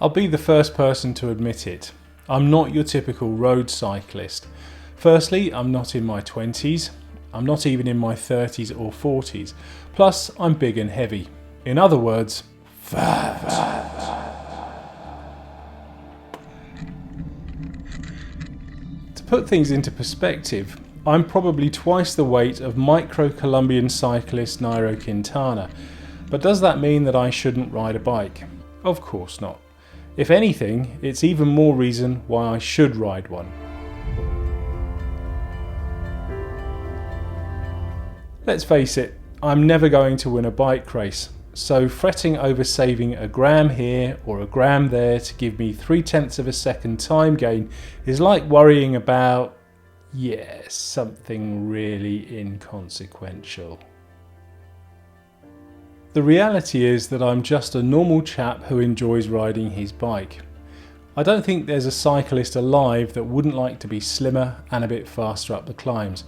I'll be the first person to admit it. I'm not your typical road cyclist. Firstly, I'm not in my 20s. I'm not even in my 30s or 40s. Plus, I'm big and heavy. In other words, fat. To put things into perspective, I'm probably twice the weight of micro-Colombian cyclist Nairo Quintana. But does that mean that I shouldn't ride a bike? Of course not. If anything, it's even more reason why I should ride one. Let's face it, I'm never going to win a bike race, so fretting over saving a gram here or a gram there to give me 0.3 of a second time gain is like worrying about, something really inconsequential. The reality is that I'm just a normal chap who enjoys riding his bike. I don't think there's a cyclist alive that wouldn't like to be slimmer and a bit faster up the climbs.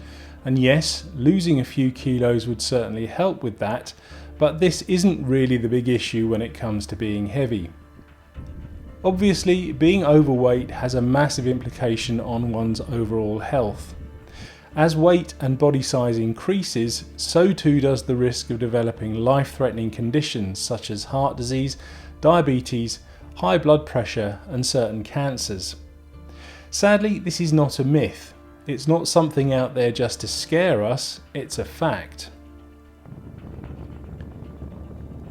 And yes, losing a few kilos would certainly help with that, but this isn't really the big issue when it comes to being heavy. Obviously, being overweight has a massive implication on one's overall health. As weight and body size increases, so too does the risk of developing life-threatening conditions such as heart disease, diabetes, high blood pressure and certain cancers. Sadly, this is not a myth. It's not something out there just to scare us, it's a fact.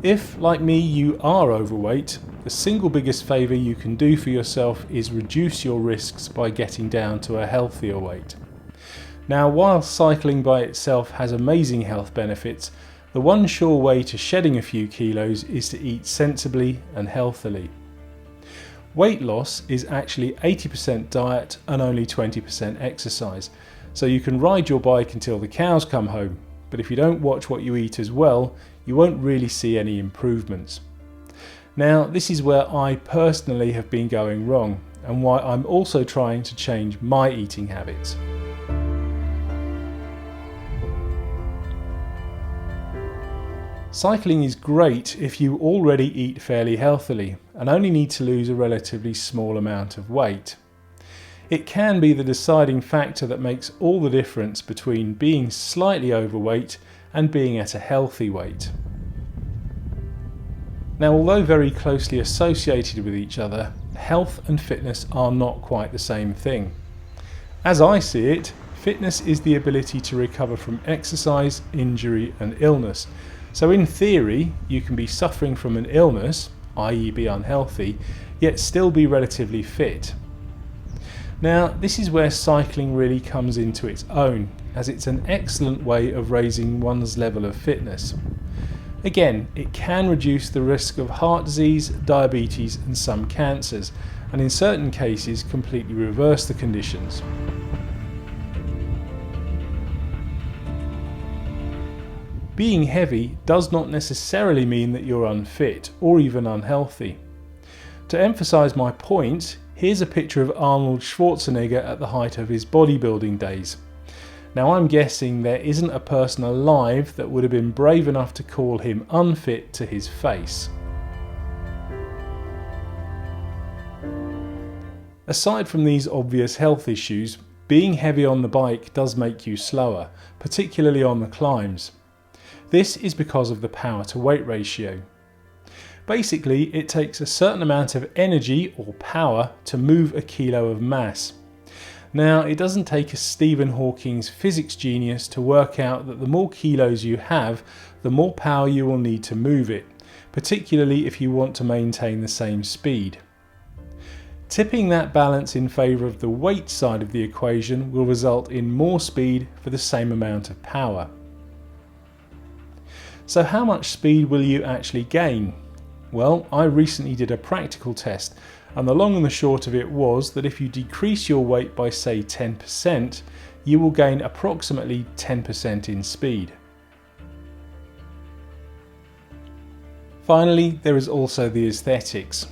If, like me, you are overweight, the single biggest favour you can do for yourself is reduce your risks by getting down to a healthier weight. Now, while cycling by itself has amazing health benefits, the one sure way to shedding a few kilos is to eat sensibly and healthily. Weight loss is actually 80% diet and only 20% exercise, so you can ride your bike until the cows come home, but if you don't watch what you eat as well, you won't really see any improvements. Now, this is where I personally have been going wrong, and why I'm also trying to change my eating habits. Cycling is great if you already eat fairly healthily and only need to lose a relatively small amount of weight. It can be the deciding factor that makes all the difference between being slightly overweight and being at a healthy weight. Now, although very closely associated with each other, health and fitness are not quite the same thing. As I see it, fitness is the ability to recover from exercise, injury and illness. So in theory, you can be suffering from an illness, i.e. be unhealthy, yet still be relatively fit. Now, this is where cycling really comes into its own, as it's an excellent way of raising one's level of fitness. Again, it can reduce the risk of heart disease, diabetes and some cancers, and in certain cases completely reverse the conditions. Being heavy does not necessarily mean that you're unfit or even unhealthy. To emphasize my point, here's a picture of Arnold Schwarzenegger at the height of his bodybuilding days. Now, I'm guessing there isn't a person alive that would have been brave enough to call him unfit to his face. Aside from these obvious health issues, being heavy on the bike does make you slower, particularly on the climbs. This is because of the power to weight ratio. Basically, it takes a certain amount of energy or power to move a kilo of mass. Now, it doesn't take a Stephen Hawking's physics genius to work out that the more kilos you have, the more power you will need to move it, particularly if you want to maintain the same speed. Tipping that balance in favour of the weight side of the equation will result in more speed for the same amount of power. So how much speed will you actually gain? Well, I recently did a practical test, and the long and the short of it was that if you decrease your weight by say 10%, you will gain approximately 10% in speed. Finally, there is also the aesthetics.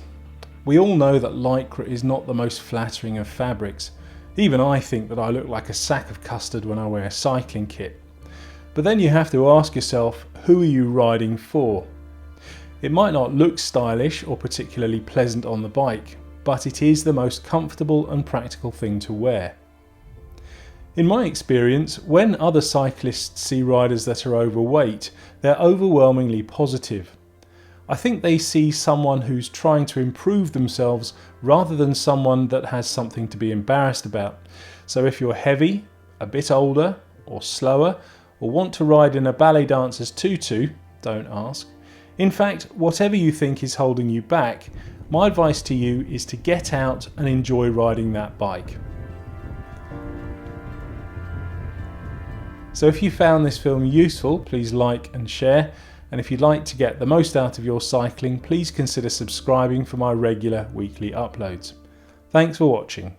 We all know that lycra is not the most flattering of fabrics. Even I think that I look like a sack of custard when I wear a cycling kit. But then you have to ask yourself, who are you riding for? It might not look stylish or particularly pleasant on the bike, but it is the most comfortable and practical thing to wear. In my experience, when other cyclists see riders that are overweight, they're overwhelmingly positive. I think they see someone who's trying to improve themselves rather than someone that has something to be embarrassed about. So if you're heavy, a bit older, or slower, or want to ride in a ballet dancer's tutu, don't ask. In fact, whatever you think is holding you back, my advice to you is to get out and enjoy riding that bike. So if you found this film useful, please like and share. And if you'd like to get the most out of your cycling, please consider subscribing for my regular weekly uploads. Thanks for watching.